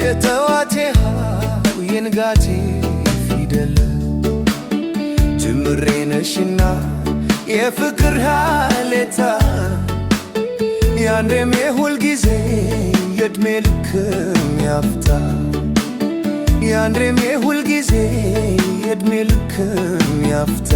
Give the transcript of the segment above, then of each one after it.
የጠዋቴ ሃው የንጋቴ ፊደል ጅምሬ ነሽና የፍቅር ሃሌታ ያንዴም የሁል ጊዜ የዕድሜ ልክም ያፍታ ያንዴም የሁል ጊዜ የዕድሜ ልክም ያፍታ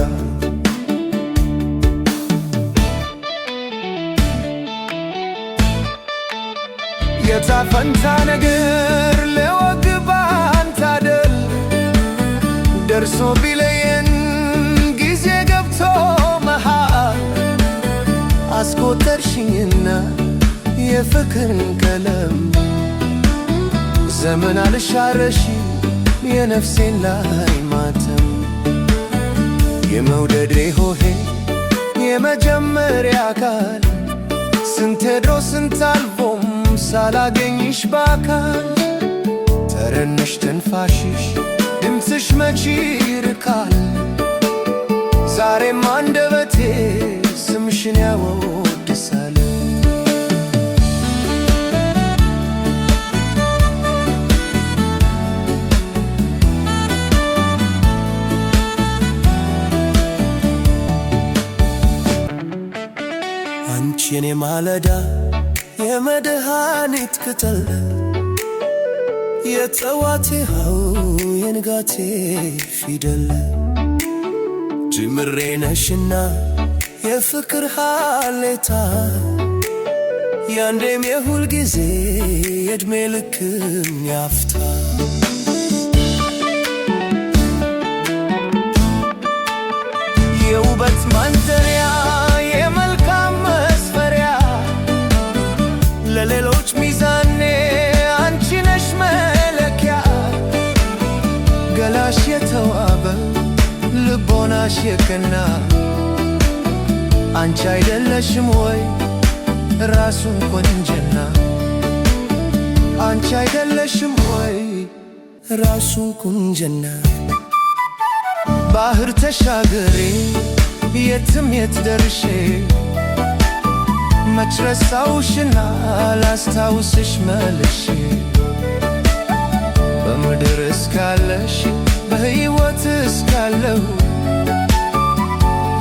የታፈንታ ነገር ለወግ ባንተ አይደል ደርሶ ቢለየን ጊዜ ገብቶ መሃል አስቆጠርሽኝና የፍቅርን ቀለም ዘመን አልሻረሽ የነፍሴን ላይ ማተም የመውደዴ ሆሄ የመጀመሪያ አካል ስንት ሄዶ ስንት አልፎም ሳላገኝሽ በአካል ተረነሽ ትንፋሽሽ ድምፅሽ መች ይርቃል ዛሬም አንደበቴ ስምሽን ያወድሳል አንቺ የኔ ማለዳ የመድኃኒት ቅጠል የጠዋቴ ሃው የንጋቴ ፊደል ጅምሬ ነሽና የፍቅር ሃሌታ ያንዴም የሁል ጊዜ የዕድሜ ልክም ያፍታ የውበት ማንተሪያ የመልካም መስፈሪያ ለሌሎች ሚዛኔ አንቺ ነሽ መለኪያ ገላሽ የተዋበ ልቦናሽ የቀና አንቺ አይደለሽም ወይ ራሱን ቁንጅና አንቺ አይደለሽም ወይ ራሱን ቁንጅና ባህር ተሻገሬ የትም የት ደርሼ መች ረሳውሽና ላስታውስሽ መልሼ በምድር እስካለሽ በሕይወት እስካለሁ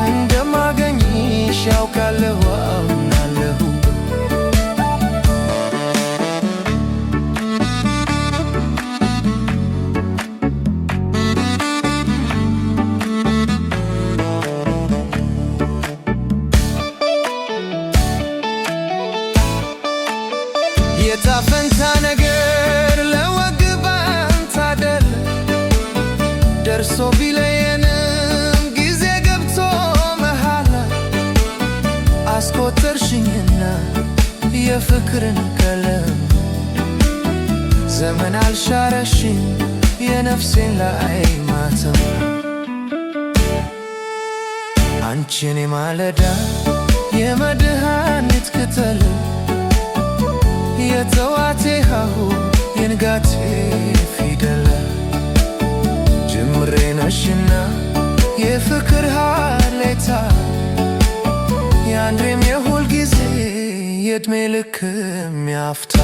እንደማገኝሽ ያውቃለሁ አምናለሁ የታፈንታ ነገር ለወግ ባንተ አይደል ደርሶ ቢለየንም ጊዜ ገብቶ መሃል አስቆጠርሽኝና የፍቅርን ቀለም ዘመን አልሻረሽኝ የነፍሴን ላይ ማተም አንቺ የኔ ማለዳ የመድኃኒት ቅጠል የጠዋቴ ሃው የንጋቴ ፊደል ጅምሬ ነሽና የፍቅር ሃሌታ ያንዴም የሁል ጊዜ የዕድሜ ልክም ያፍታ